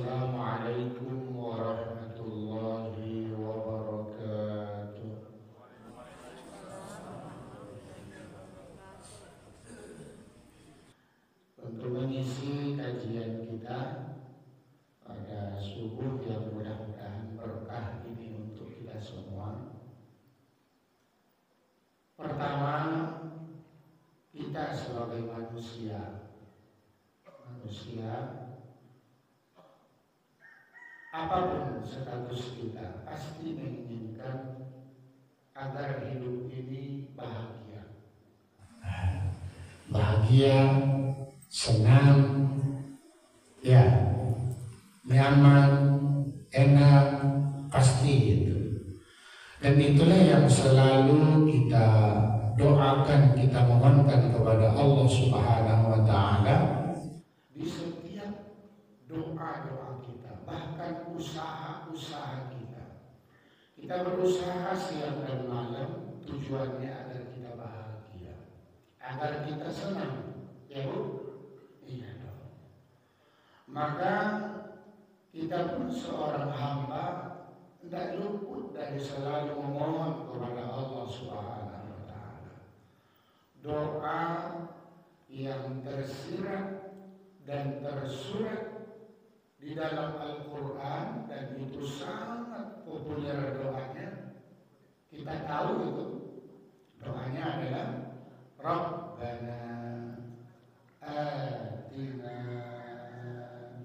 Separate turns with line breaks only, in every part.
Assalamualaikum warahmatullahi wabarakatuh. Untuk mengisi kajian kita pada subuh yang mudah-mudahan berkah ini untuk kita semua. Pertama, kita sebagai manusia apapun status kita pasti menginginkan agar hidup ini bahagia, senang, ya, nyaman, enak, pasti gitu. Dan itulah yang selalu kita doakan, kita mohonkan kepada Allah Subhanahu wa Ta'ala di setiap doa-doa kita, bahkan usaha-usaha kita. Kita berusaha siang dan malam, tujuannya agar kita bahagia, agar kita senang, ya Bu? Iya dong. Maka kita pun seorang hamba tidak luput dari selalu memohon kepada Allah Subhanahu wa Ta'ala doa yang tersirat dan tersurat di dalam Al-Quran, dan itu sangat populer doanya. Kita tahu itu doanya adalah Rabbana atina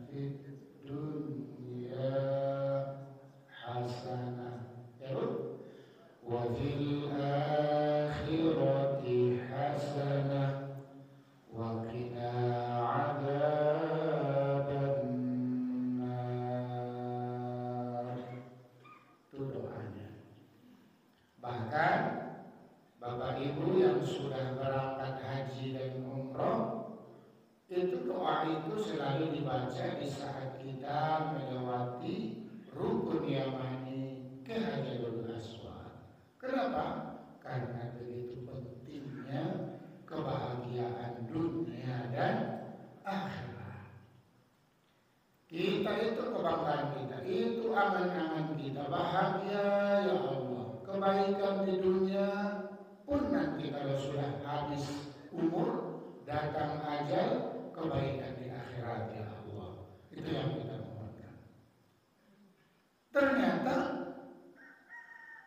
fid dunya hasanah wa fil akhirati hasanah wa qina adzabannar. Itu doanya. Bahkan Bapak Ibu yang sudah berangkat haji dan umroh, itu doa itu selalu dibaca di saat kita melewati rukun yamani ke Hajarul Aswad. Kenapa? Karena begitu pentingnya kebahagiaan dunia dan akhirat. Kita itu kebanggaan kita, itu angan-angan kita, bahagia ya Allah. Kebaikan di dunia pun nanti kalau sudah habis umur, datang ajal, kebaikan di akhirat ya Allah. Itu yang kita mohonkan. Ternyata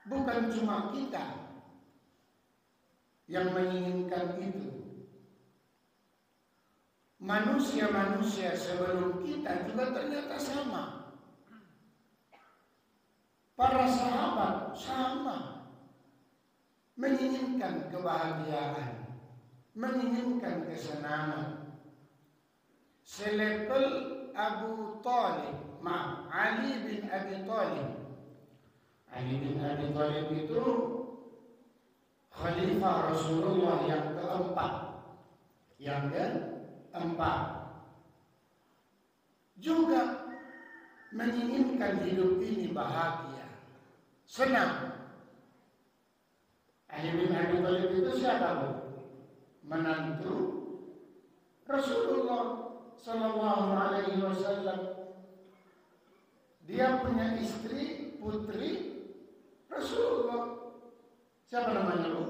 bukan cuma kita yang menginginkan itu. Manusia-manusia sebelum kita juga ternyata sama. Para sahabat sama, menginginkan kebahagiaan, menginginkan kesenangan. Selevel Abu Talib, Ali bin Abi Talib. Ali bin Abi Talib itu Khalifah Rasulullah yang keempat. Juga menginginkan hidup ini bahagia, senang. Ali bin Abi Thalib itu siapa Bu? Menantu Rasulullah Sallallahu Alaihi Wasallam. Dia punya istri, putri Rasulullah. Siapa namanya Bu?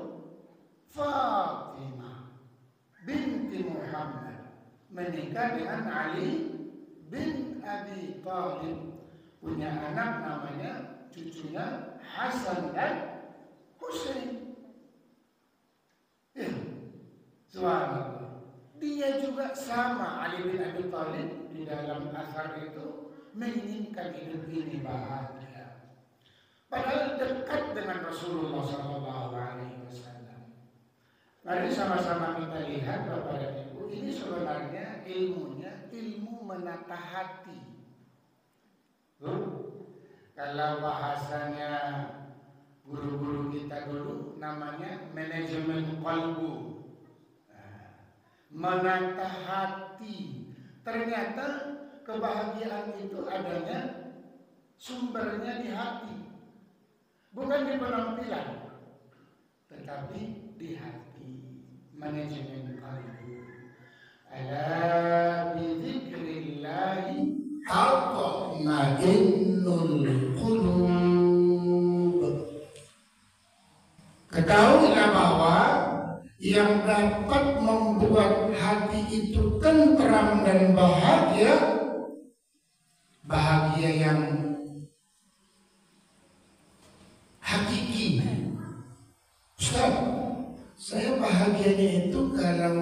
Fatimah binti Muhammad, menikah dengan Ali bin Abi Thalib. Punya anak namanya, cucunya Hasan dan Husain. Subhanallah. Dia juga sama, Ali bin Abi Thalib di dalam asar itu menginginkan hidup ini bahagia. Padahal dekat dengan Rasulullah SAW. Mari sama-sama kita lihat Bapak dan Ibu, ini sebenarnya ilmunya ilmu menata hati. Kalau bahasanya guru-guru kita dulu namanya manajemen qalbu. Menata hati. Ternyata kebahagiaan itu adanya sumbernya di hati, bukan di penampilan, tetapi di hati. Manajemen qalbu. Ala bi dzikrillahi mutmainnul qulub. Ketahuilah bahwa yang dapat membuat hati itu tentram dan bahagia, bahagia yang hakiki. Ustaz, saya bahagianya itu kalau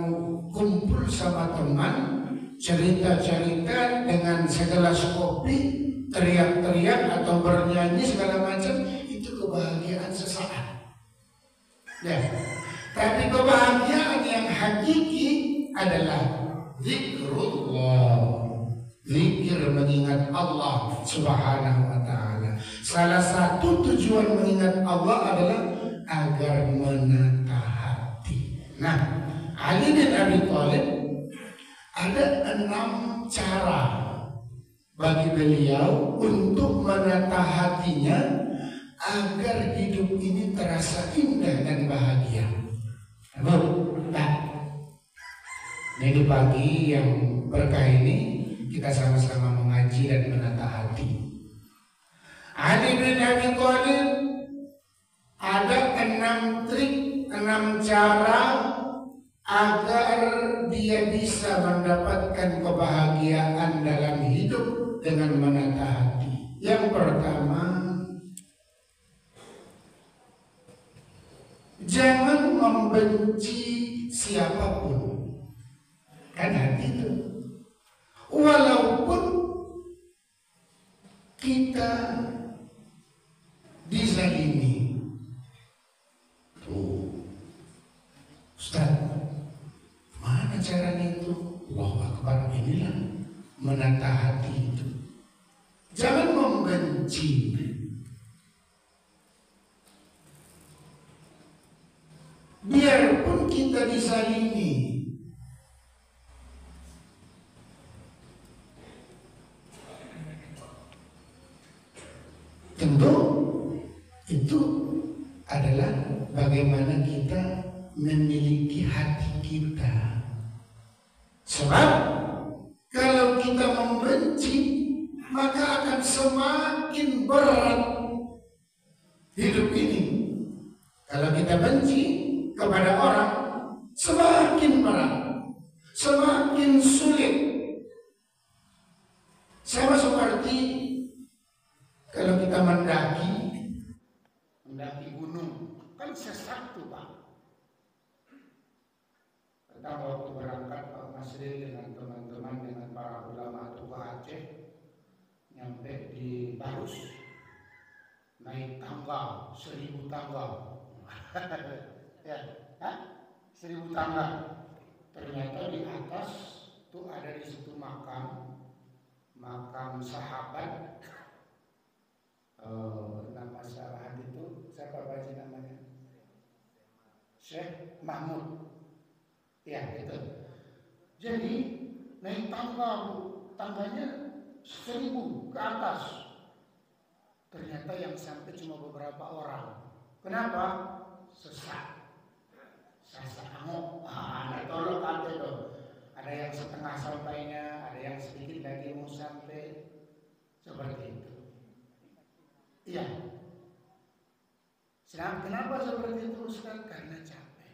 kumpul sama teman, cerita-cerita dengan segelas kopi, teriak-teriak atau bernyanyi segala macam, itu kebahagiaan sesaat. Ya, tapi kebahagiaan yang hakiki adalah zikrullah, zikir, mengingat Allah Subhanahu wa ta'ala. Salah satu tujuan mengingat Allah adalah agar menata hati. Nah, Ali bin Abi Thalib ada 6 cara bagi beliau untuk menata hatinya agar hidup ini terasa indah dan bahagia. Jadi pagi yang berkah ini kita sama-sama mengaji dan menata hati. Ali bin Abi Thalib ada 6 trik, 6 cara agar dia bisa mendapatkan kebahagiaan dalam hidup dengan menata hati. Yang pertama, jangan membenci siapapun. Kan hati itu, walaupun kita dizalimi. Tuh, Ustaz, mana caranya itu? Allahu Akbar, inilah menata hati itu. Jangan membenci. Biarpun kita dizalimi, tentu itu adalah bagaimana kita memiliki hati kita. Sebab kalau kita membenci, maka akan semakin berat hidup ini. Kalau kita benci kepada orang, semakin berat, semakin sulit. Sama seperti kalau kita mendaki gunung, kan sesak tuh Pak. Kita waktu berangkat Pak Masri dengan teman-teman, dengan para ulama itu ke Aceh, nyampe di Barus, naik tangga 1000 tangga. Ya, 1000 tangga. Ternyata di atas tuh ada di situ makam sahabat. Nama sahabat itu siapa baca namanya? Syekh Mahmud. Ya, itu. Jadi naik tangga, tangganya 1000 ke atas. Ternyata yang sampai cuma beberapa orang. Kenapa? Sesak, angok, ada tolong ada dong. Ada yang setengah sampainya, ada yang sedikit lagi mau sampai, seperti itu. Iya. Kenapa seperti itu Ustaz? Karena capek.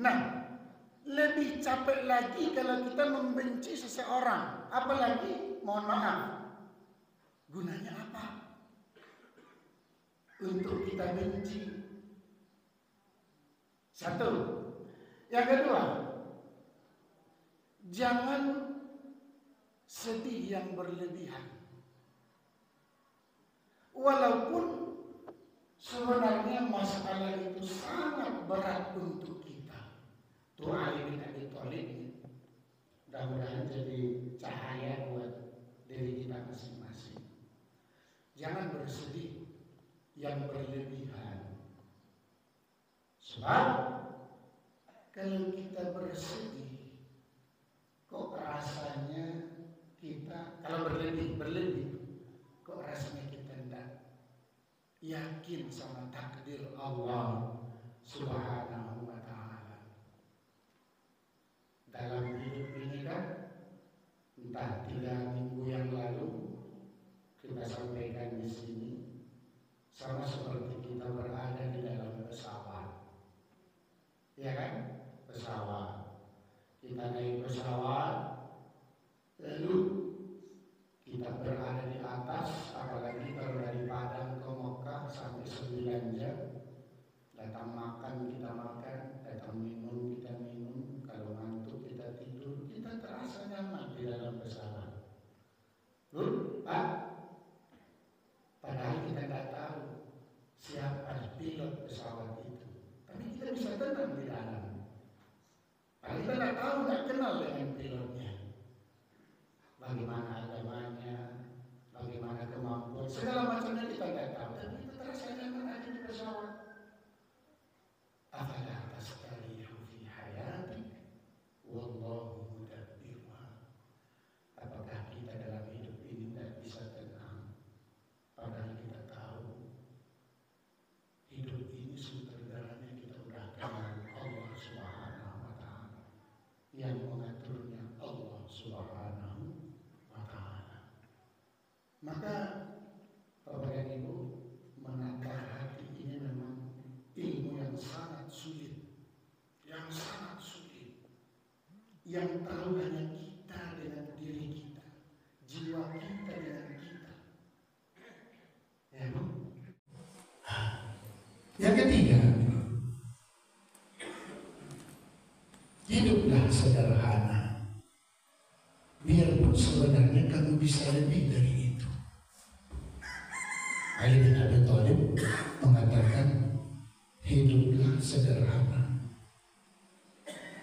Nah, lebih capek lagi kalau kita membenci seseorang, apalagi mohon maaf, gunanya apa? Untuk kita benci. Satu. Yang kedua, jangan sedih yang berlebihan. Walaupun sebenarnya masalah itu sangat berat untuk kita. Tuh Ali bin Abi Thalib, mudah-mudahan jadi cahaya buat diri kita masing-masing. Jangan bersedih yang berlebihan. Sebab kalau kita bersedih, kok rasanya kita, kalau berlebih, kok rasanya kita tidak yakin sama takdir Allah Subhanahu wa ta'ala. Dalam hidup ini kan, entah 3 minggu yang lalu sampaikan di sini sama seperti kita berada di dalam pesawat, ya kan? Pesawat, kita naik pesawat, lalu kita berada di atas, apalagi kalau dari Padang ke Mekah sampai 9 jam, datang makan kita makan, datang minum kita minum, kalau ngantuk kita tidur, kita terasa nyaman di dalam pesawat. Pak, padahal kita tidak tahu siapa pilot pesawat itu, tapi kita bisa tenang di dalam. Padahal kita tidak tahu, tidak kenal dengan pilotnya, bagaimana agamanya, bagaimana kemampuan, segala macamnya kita tidak tahu, tapi kita terasa nyaman aja di pesawat. Afala tastarihu fi hayatik wallahu mudabbiruha. Apakah kita dalam hidup ini tidak bisa tenang, padahal kita tahu hidup ini sutradaranya kita udah kenal Allah Subhanahu wa Ta'ala, yang mengaturnya Allah Subhanahu wa Ta'ala. Maka Bapak dan Ibu, menata hati ini memang ilmu yang sangat sulit, yang tahu hanya kita dengan diri kita, jiwa kita dengan kita. Ya, Bu? Yang ketiga, hiduplah sederhana, biarpun sebenarnya kamu bisa lebih dari itu. Ali bin Abi Thalib mengatakan, hiduplah sederhana,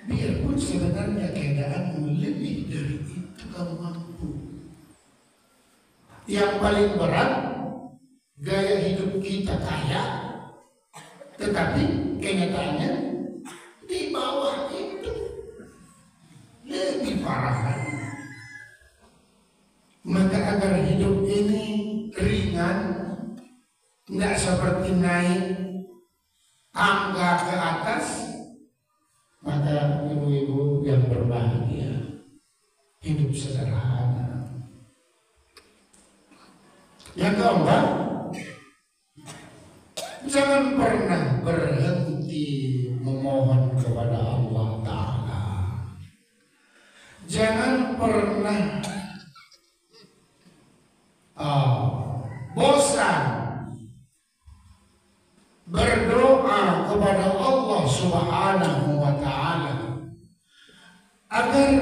biarpun sebenarnya keadaanmu lebih dari itu kamu mampu. Yang paling berat, gaya hidup kita kaya, tetapi kenyataannya di bawah itu lebih parah lagi. Maka agar hidup ini ringan, tidak seperti naik tangga ke atas, maka ibu-ibu yang berbahagia, hidup sederhana. Yang keempat, jangan pernah berhenti memohon kepada Allah Ta'ala. Jangan pernah bosan berdoa kepada Allah Subhanahu wa Ta'ala agar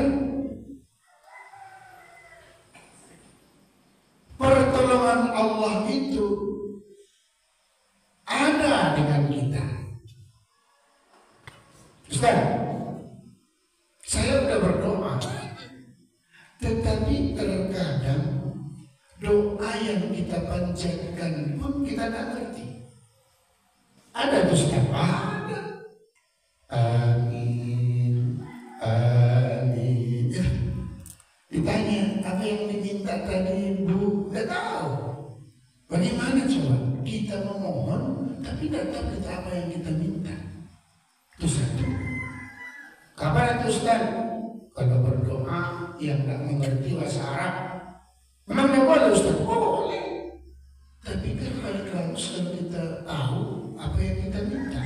pertolongan Allah itu ada dengan kita. Ustaz, saya sudah berdoa, tetapi terkadang doa yang kita panjatkan pun kita tak ngerti. Ada Ustaz, ada. Amin, amin. Ditanya apa yang diminta tadi, Bu? Tidak tahu. Bagaimana coba kita memohon tapi tidak tahu kita apa yang kita minta? Itu satu. Kapan itu Ustaz? Kalau berdoa yang tidak mengerti bahasa Arab, memang tidak boleh Ustaz? Boleh. Tapi kan balik lagi kalau kita tahu apa yang kita minta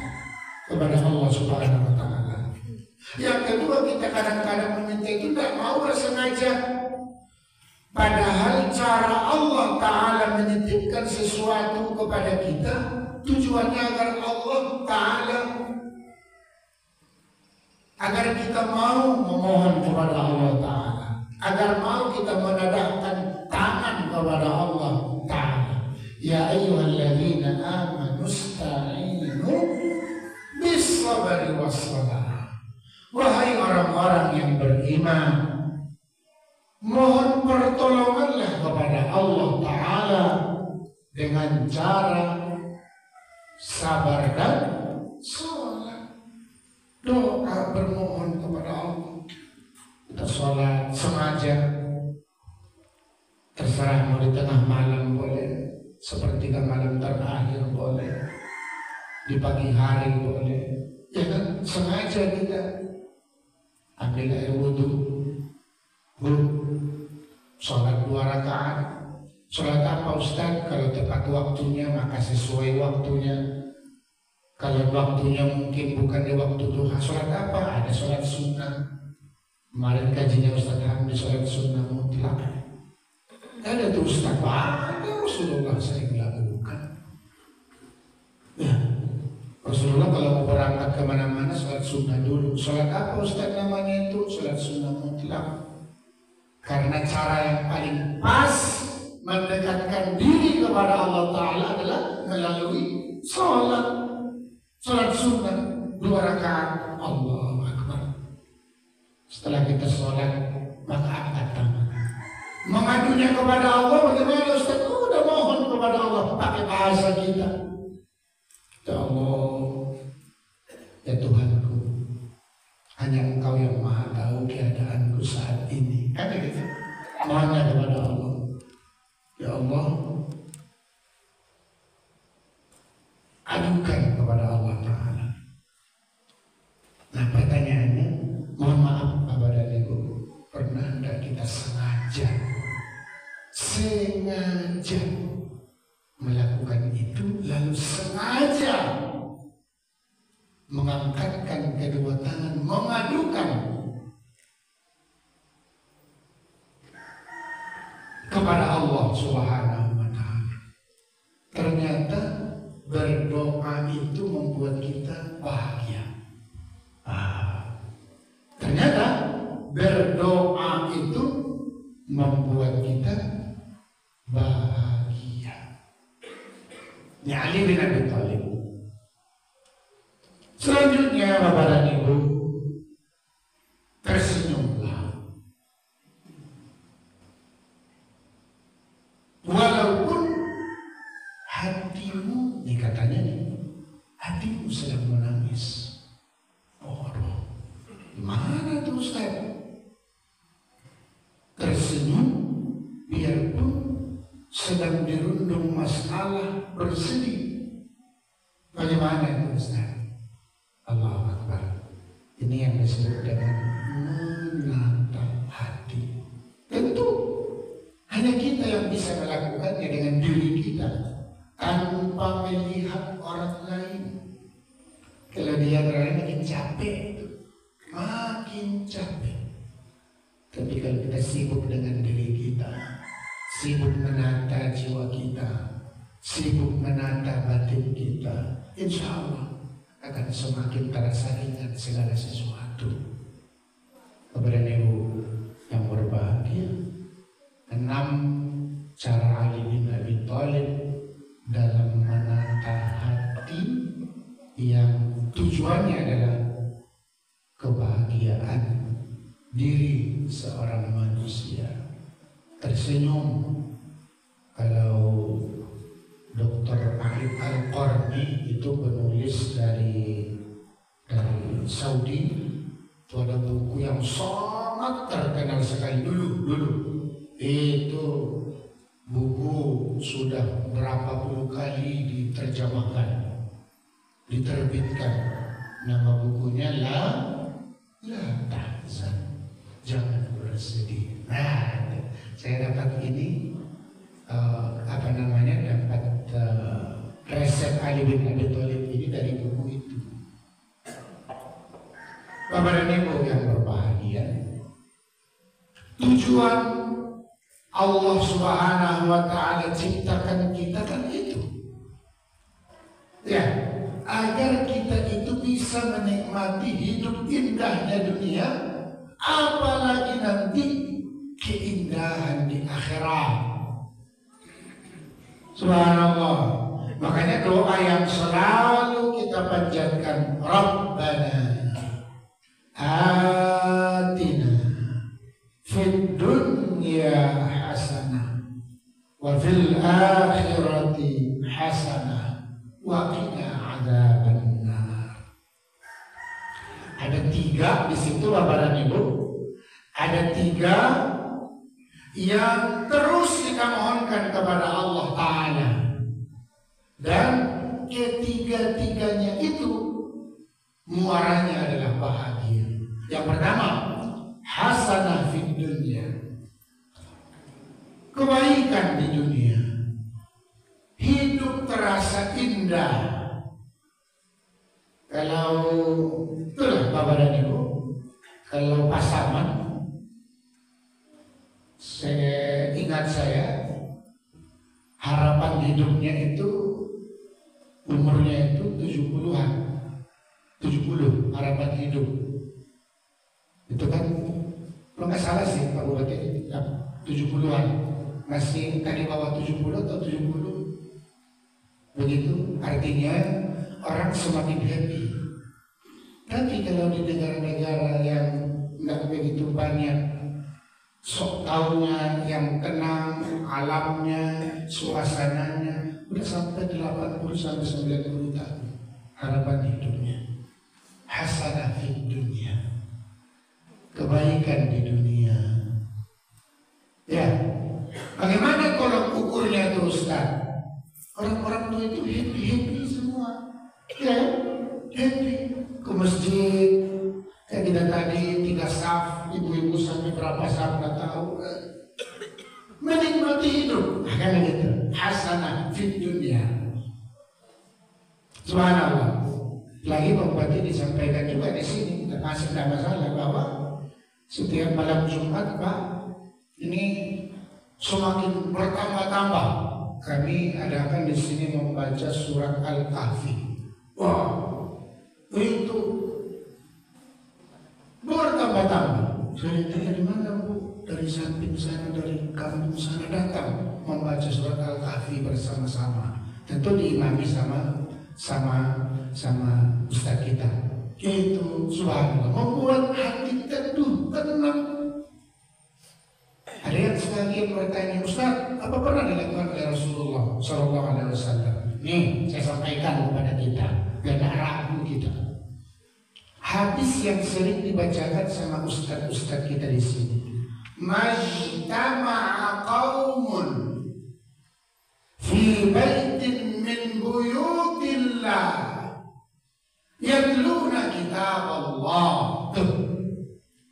kepada Allah Subhanahu wa Ta'ala. Yang kedua, kita kadang-kadang meminta itu tidak mau bersengaja. Padahal cara Allah Ta'ala menitipkan sesuatu kepada kita, tujuannya agar Allah Ta'ala, agar kita mau memohon kepada Allah Ta'ala, agar mau kita menadahkan tangan kepada Allah Ta'ala. Ya ayyuhalladzina amanu ista'inu bis-sabri was-salah. Wahai orang-orang yang beriman, mohon pertolonganlah kepada Allah Ta'ala dengan cara sabar dan sholat. Doa bermohon kepada Allah. Kita sholat sengaja, terserah mau di tengah malam boleh, sepertiga malam terakhir boleh, di pagi hari boleh. Ya kan, sengaja kita ambil air wudhu, sholat 2 rakaat, Sholat apa Ustaz? Kalau tepat waktunya maka sesuai waktunya. Kalau waktunya mungkin bukan di waktu duha, sholat apa? Ada sholat sunnah. Kemarin kajinya Ustaz Hamdi sholat sunnah mutlak. Ada tuh Ustaz, ada Rasulullah sering melakukan. Ya, Rasulullah kalau mau berangkat kemana-mana sholat sunnah dulu. Sholat apa Ustaz namanya itu? Sholat sunnah mutlak. Karena cara yang paling pas mendekatkan diri kepada Allah Ta'ala adalah melalui sholat. Sholat sunnah 2 rakaat, Allahu Akbar. Setelah kita sholat, maka angkat tangan. Mengadunya kepada Allah, bagaimana Ustaz? Udah mohon kepada Allah pakai bahasa kita. Ya Allah, ya Tuhanku, hanya Engkau yang maha tahu keadaanku saat ini. Kan gitu? Mohonnya kepada Allah. Ya Allah, adukan kepada Allah Ta'ala. Nah pertanyaannya, mohon maaf Bapak dan Ibu, pernah tidak kita sengaja melakukan itu, lalu sengaja mengangkatkan kedua tangan, mengadukan kepada Allah Subhanahu wa Ta'ala. Ternyata berdoa itu membuat kita bahagia. Ternyata berdoa itu membuat kita bahagia. Ini Ali bin Abi Thalib. Selanjutnya Bapak dan Ibu, tersenyumlah. Walaupun hatimu, ini katanya nih, hatimu sedang menangis. Oh, mana tuh Ustaz? Tersenyum biarpun sedang dirundung masalah, bersedih. Bagaimana itu Ustaz? Allahu Akbar. Ini yang disebut dengan menatap hati. Tentu hanya kita yang bisa melakukannya dengan diri kita, tanpa melihat orang lain. Kalau dia orang makin capek, makin capek. Tapi kalau kita sibuk dengan diri kita, sibuk menata jiwa kita, sibuk menata batin kita, insya Allah akan semakin terasa ringan segala sesuatu. Kepada Ibu yang berbahagia, 6 cara Ali bin Abi Thalib dalam menata hati yang tujuannya adalah kebahagiaan diri seorang manusia. Tersenyum. Kalau Dr. Ahid Al-Qarni itu penulis dari Saudi, itu ada buku yang sangat terkenal sekali dulu. Itu buku sudah berapa puluh kali diterjemahkan, diterbitkan. Nama bukunya La Tahzan, jangan bersedih. Nah, saya dapat ini dapat resep Ali bin Abi Thalib ini dari buku itu. Bapak dan Ibu yang berbahagia, tujuan Allah Subhanahu wa Ta'ala ciptakan kita kan itu, ya, agar kita itu bisa menikmati hidup indahnya dunia, apalagi nanti keindahan di akhirat. Subhanallah. Makanya doa yang selalu kita panjatkan, Rabbana atina fid dunya hasanah wa fil akhirati hasanah wa qina adzabannar. Ada 3 di situ Bapak dan Ibu. Ada 3 yang terus kita mohonkan kepada Allah Ta'ala, dan ketiga-tiganya itu muaranya adalah bahagia. Yang pertama, hasanah fid dunya, kebaikan di dunia. Hidup terasa indah. Kalau itulah Bapak dan Ibu, kalau pasangan, ingat saya, harapan hidupnya itu umurnya itu 70-an, 70 harapan hidup. Itu kan kalau nggak salah sih Pak Bupati, 70-an, masih tadi bawah 70 atau 70. Begitu artinya orang semakin happy. Tapi kalau di negara-negara yang nggak begitu banyak sok taunya, yang tenang, alamnya, suasananya, udah sampai 80 sampai 90 tahun harapan hidupnya. Hasanah fid dunia, kebaikan di dunia. Ya, bagaimana kalau ukurnya itu Ustaz? Orang-orang tua itu happy semua, ya, happy ke masjid. Kayak kita tadi 3 saf, ibu-ibu sampai berapa saf nggak tahu. Menikmati hidup, kan gitu. Hasanah fid dunia. Subhanallah. Lagi Pak Bupati disampaikan juga di sini, termasuk tidak masalah bahwa setiap malam Jumat Pak, ini semakin bertambah-tambah. Kami adakan di sini membaca surat Al-Kahfi. Wah, itu bertambah-tambah. Saya tanya di mana Bu? Dari samping sana, dari kampung sana datang membaca surat Al-Kahfi bersama-sama. Tentu diimami sama ustaz kita. Itu subhanallah, membuat hati teduh, tenang. Ada yang sebagian bertanya, Ustaz, apa pernah dilakukan oleh Rasulullah Sallallahu Alaihi Wasallam? Nih, saya sampaikan kepada kita, biar tidak ragu kita. Hadis yang sering dibacakan sama ustaz-ustaz kita di sini. Majtama'a qaumun fi baitin min buyutillah yatluna kitab Allah.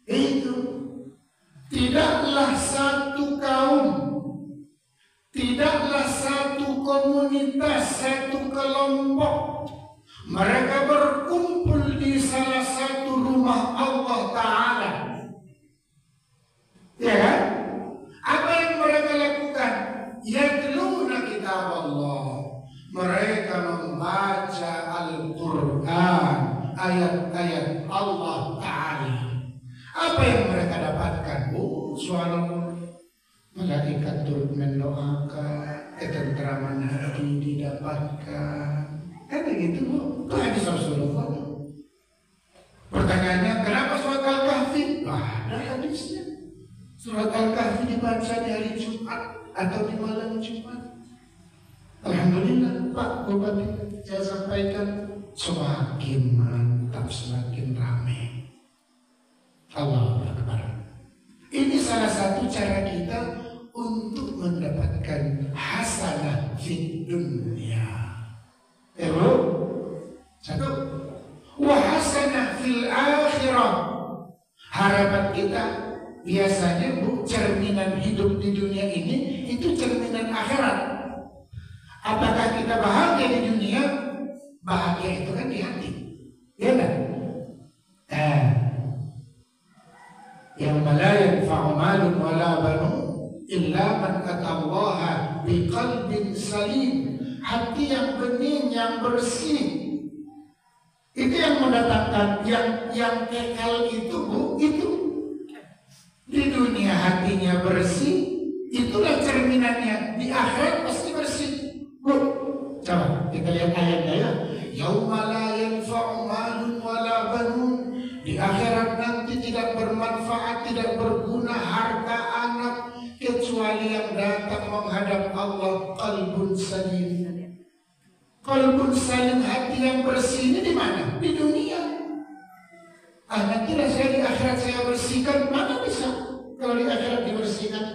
Itu tidaklah satu kaum, tidaklah satu komunitas, satu kelompok, mereka berkumpul di salah satu rumah Allah Ta'ala. Ya kan? Apa yang mereka lakukan? Yatluna kitab Allah. Mereka membaca Al-Quran, ayat-ayat Allah Ta'ala. Apa yang mereka dapatkan? Subhanallah, malaikat turut mendoakan, ketentraman hati didapatkan. Ada gitu Bu, itu hadis Rasulullah. Pertanyaannya, kenapa surat Al-Kahfi? Ada hadisnya. Surat Al-Kahfi dibaca di hari Jumat atau di malam Jumat. Alhamdulillah Pak Bupati, saya sampaikan semakin mantap, semakin ramai. Allahu Akbar. Ini salah satu cara kita untuk mendapatkan hasanah fid dunya. Satu, wa hasanah fil akhirah. Harapan kita biasanya Bu, cerminan hidup di dunia ini itu cerminan akhirat. Apakah kita bahagia di dunia? Bahagia itu kan di hati, ya kan? Yauma la yanfa'u malun wala banun illa man atallaha biqalbin salim. Hati yang bening, yang bersih, itu yang mendatangkan, yang kekal itu Bu, itu di dunia hatinya bersih, itulah cerminannya. Di akhirat pasti bersih Bu. Coba kita lihat ayatnya ya. Yauma la yanfa'u malun wala banun. Di akhirat nanti tidak bermanfaat, tidak berguna harta anak, kecuali yang datang menghadap Allah qalbun salim. Qalbun salim, hati yang bersih ini di mana? Di dunia. Nantilah saya di akhirat saya bersihkan, mana bisa kalau di akhirat dibersihkan?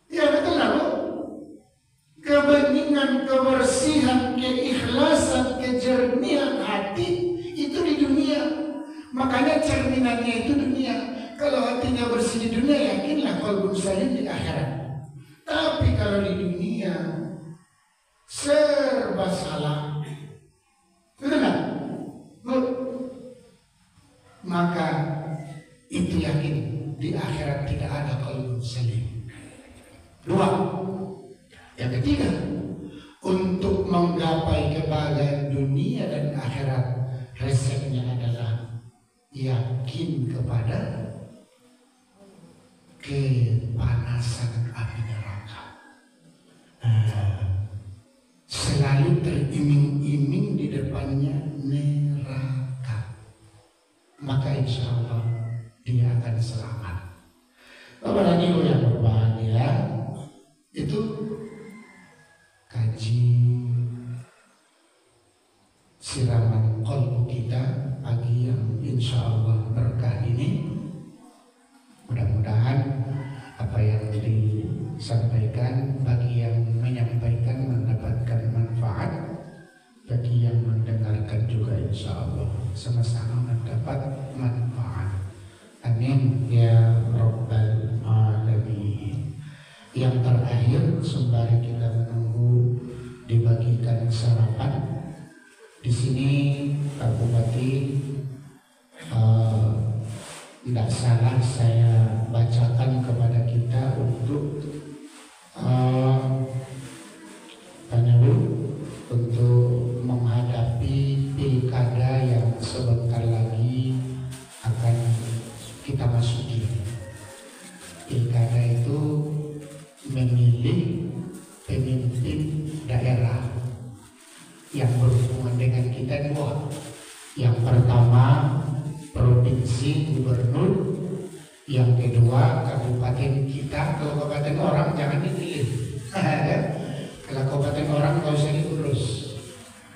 Ya betul lah Bu. Kebeningan, kebersihan, keikhlasan, kejernihan hati itu di dunia. Makanya cerminannya itu dunia. Kalau hatinya bersih di dunia, yakinlah qalbun salim di akhirat. Dua. Yang ketiga, untuk menggapai kebahagiaan dunia dan akhirat, resepnya adalah yakin kepada kepanasan api neraka. Selalu teriming-iming di depannya neraka, maka insya Allah dia akan selamat. Bapak dan Ibu yang berbahagia, itu kaji siraman qalbu kita pagi yang insya Allah berkah ini. Mudah-mudahan apa yang disampaikan bagi yang menyampaikan mendapatkan manfaat, bagi yang mendengarkan juga insya Allah sama-sama mendapat manfaat. Amin ya Rabbal Alamin. Yang terakhir, sembari kita menunggu dibagikan sarapan, di sini Pak Bupati, tidak salah saya bacakan kepada kita untuk untuk menghadapi pilkada yang sebentar lagi akan kita masuki. Pilkada itu memilih pemimpin daerah yang berhubungan dengan kita dua. Yang pertama provinsi gubernur, yang kedua kabupaten kita. Kalau kabupaten orang jangan dipilih. Kalau kabupaten orang nggak usah diurus.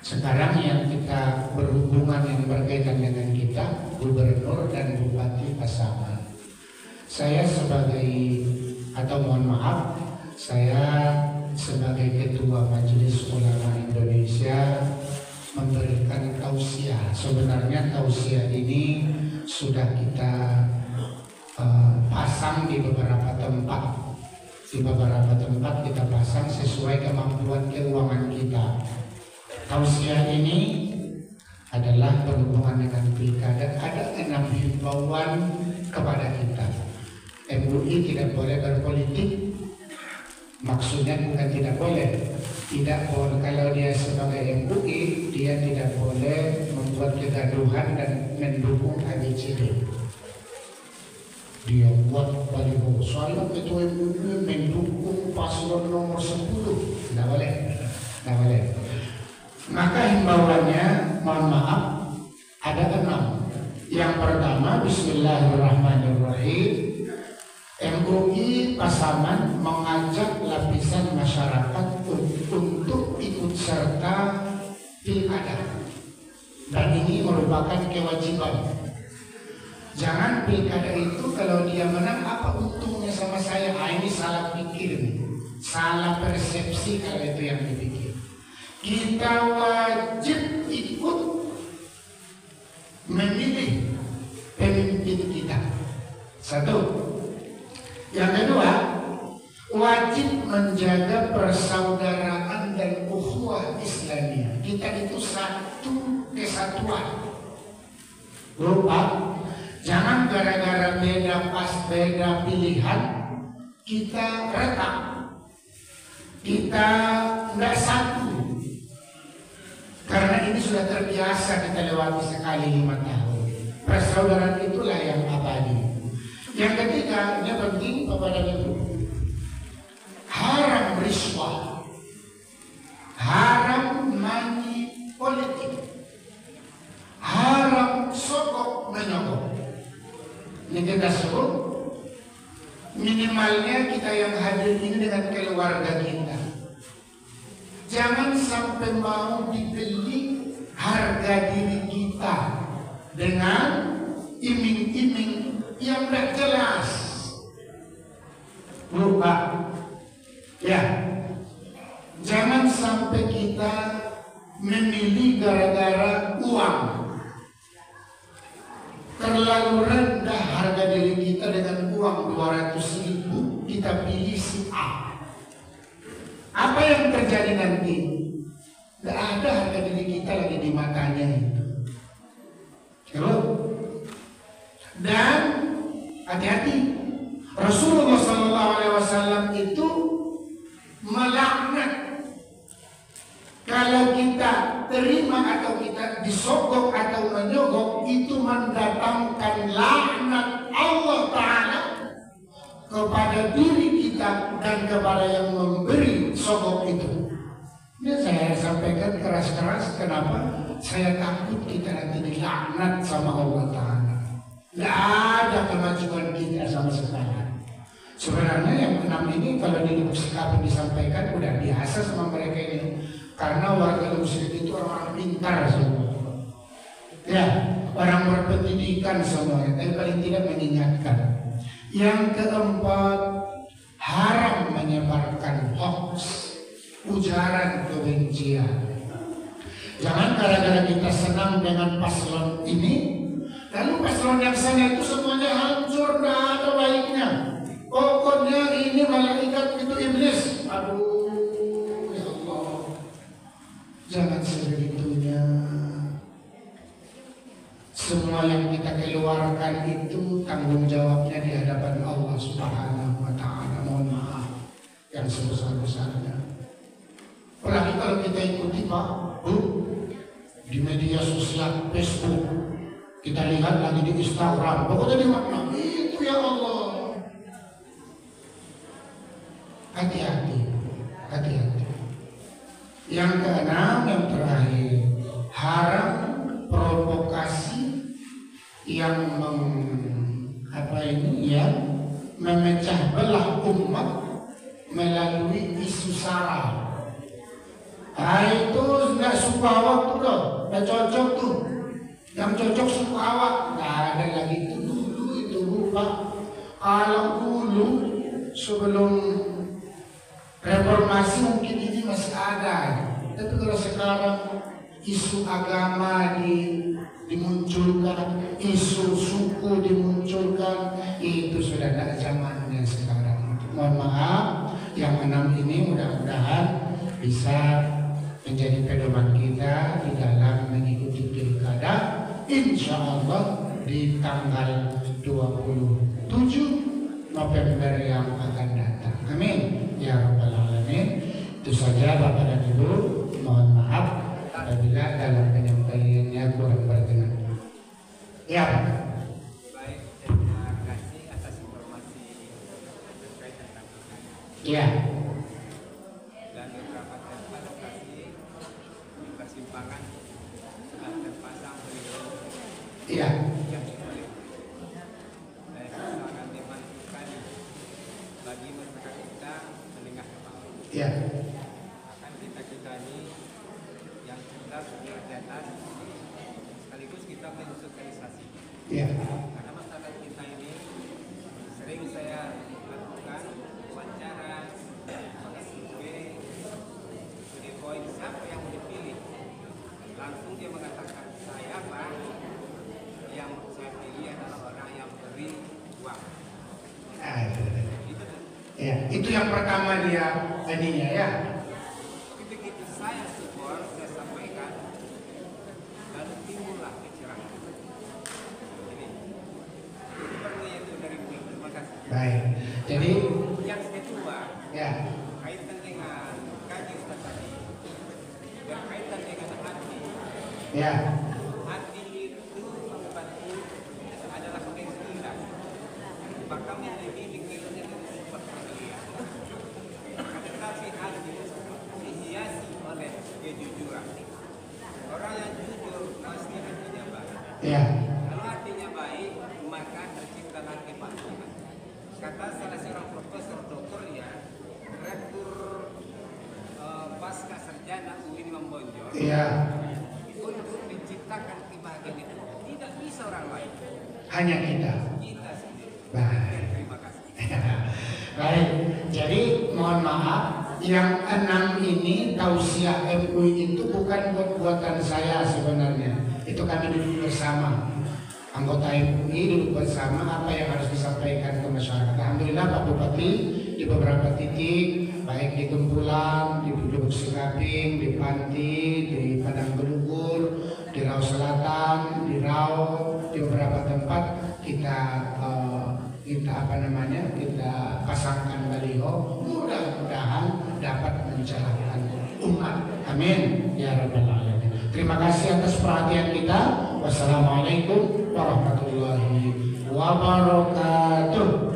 Sekarang yang kita berhubungan yang berkaitan dengan kita, gubernur dan bupati pasangan. Saya sebagai, atau mohon maaf, saya sebagai ketua Majelis Ulama Indonesia memberikan tausiah. Sebenarnya tausiah ini sudah kita pasang di beberapa tempat. Di beberapa tempat kita pasang sesuai kemampuan keuangan kita. Tausiah ini adalah berhubungan dengan pilkada. Ada 6 himbauan kepada kita. MUI tidak boleh berpolitik. Maksudnya bukan tidak boleh. Tidak boleh, kalau dia sebagai MUI, dia tidak boleh membuat kegaduhan dan mendukung ABCD. Dia buat baliho, saya ketua MUI mendukung paslon nomor 10. Tidak boleh. Tidak boleh. Maka himbauannya, mohon maaf, ada 6. Yang pertama, Bismillahirrahmanirrahim. MUI Pasaman mengajak lapisan masyarakat untuk ikut serta pilkada, dan ini merupakan kewajiban. Jangan pilkada itu kalau dia menang apa untungnya sama saya? Ini salah pikir, salah persepsi kalau itu yang dipikir. Kita wajib ikut memilih pemimpin kita. Satu. Yang kedua, wajib menjaga persaudaraan dan ukhuwah Islamiyah. Kita itu satu kesatuan. Lupa, jangan gara-gara beda pilihan kita retak. Kita nggak satu. Karena ini sudah terbiasa kita lewati sekali 5 tahun. Persaudaraan itulah yang abadi. Yang ketiga, ini penting kepada Ibu. Haram riswah, haram money politik, haram sokok menyokok. Ini kita sebut minimalnya kita yang hadir ini dengan keluarga kita. Jangan sampai mau dibeli harga diri kita dengan iming-iming yang tidak jelas. Lupa ya, jangan sampai kita memilih gara-gara uang. Terlalu rendah harga diri kita dengan uang 200.000, kita pilih si A. Apa yang terjadi nanti? Tidak ada harga diri kita lagi di matanya itu. Dan hati-hati, Rasulullah SAW itu terima atau kita disogok atau menyogok itu mendatangkan laknat Allah Ta'ala kepada diri kita dan kepada yang memberi sogok itu. Ini saya sampaikan keras-keras. Kenapa? Saya takut kita nanti dilaknat sama Allah Ta'ala. Tidak ada kemajuan kita sama sekali. Sebenarnya yang 6 ini kalau di Musikapi disampaikan udah biasa sama mereka ini. Karena warga muslim itu orang pintar semua. Ya, orang berpendidikan semuanya. Tapi paling tidak mengingatkan. Yang keempat, haram menyebarkan hoax, ujaran kebencian. Jangan gara-gara kita senang dengan paslon ini, lalu paslon yang sana itu semuanya hancur, tidak ada baiknya. Pokoknya ini malaikat itu iblis. Aduh, ya Allah. Jangan sebegitunya. Semua yang kita keluarkan itu tanggung jawabnya di hadapan Allah Subhanahu wa Ta'ala. Mohon maaf yang sebesar-besarnya. Apalagi kalau kita ikuti Pak, di media sosial Facebook, kita lihat lagi di Instagram, pokoknya di mana itu ya Allah. Hati-hati, hati-hati. Yang keenam, yang terakhir, haram provokasi yang memecah belah umat melalui isu sara. Itu nggak suka awak tuh loh, nggak cocok tuh. Yang cocok suka awak, nggak ada lagi itu dulu itu lupa. Kalau dulu sebelum reformasi mungkin ini masih ada, tapi kalau sekarang isu agama dimunculkan, isu suku dimunculkan, itu sudah tidak zamannya sekarang. Mohon maaf, yang 6 ini mudah-mudahan bisa menjadi pedoman kita di dalam mengikuti pilkada, insya Allah di tanggal 27 November yang akan datang. Amin ya rabbal alamin. Itu saja Bapak dan Ibu, mohon maaf apabila dalam penyampaiannya kurang berkenan. Ya.
Baik, terima kasih atas informasi terkait tentang pilkada.
Ya.
Dan beberapa tempat lokasi di persimpangan sudah terpasang baliho
Iya.
yang boleh. Dan sangat dimanfaatkan bagi masyarakat kita menengah ke bawah.
Iya.
Akan kita ini yang kita sudah di atas, sekaligus kita mensosialisasi.
Iya.
Karena masyarakat kita ini sering saya lakukan wawancara, pakai survei, studi poin siapa yang mau dipilih, langsung dia mengatakan saya Pak, yang saya pilih adalah orang yang beri uang.
Ya, itu yang pertama dia tadinya ya.
Tapi begitu saya support, saya sampaikan, lalu timbullah kecerahan. Ini seperti itu dari beliau. Terima kasih.
Baik. Jadi
Yang kedua,
ya.
kaitan dengan kaji Ustaz tadi, berkaitan dengan hati.
Ya.
Hati itu adalah kegiatan. Maka memiliki pikirannya itu seperti dia. Tetapi hati dihiasi oleh kejujuran. Orang yang jujur pasti hatinya baik.
Ya.
Kalau hatinya baik, maka terciptalah kebaikan. Kata salah seorang profesor doktor ya, rektor pasca sarjana UIN Membonjol,
Iya.
untuk menciptakan kebahagiaan itu tidak bisa orang lain,
Hanya kita.
kita sendiri.
Baik.
Terima kasih.
Baik. Jadi mohon maaf, yang 6 ini tausiah MUI itu bukan buat-buatan saya sebenarnya. Itu kami duduk bersama. Anggota MUI duduk bersama apa yang harus disampaikan ke masyarakat. Alhamdulillah Pak Bupati di beberapa titik, baik di Gempulang, di Lubuk Singaping, di Panti, di Padang Belugur, di Rau Selatan, di Rau, di beberapa tempat kita kita pasangkan baliho. Mudah-mudahan dapat mencerahkan umat. Amin ya rabbal alamin. Terima kasih atas perhatian kita. Wassalamualaikum warahmatullahi wabarakatuh.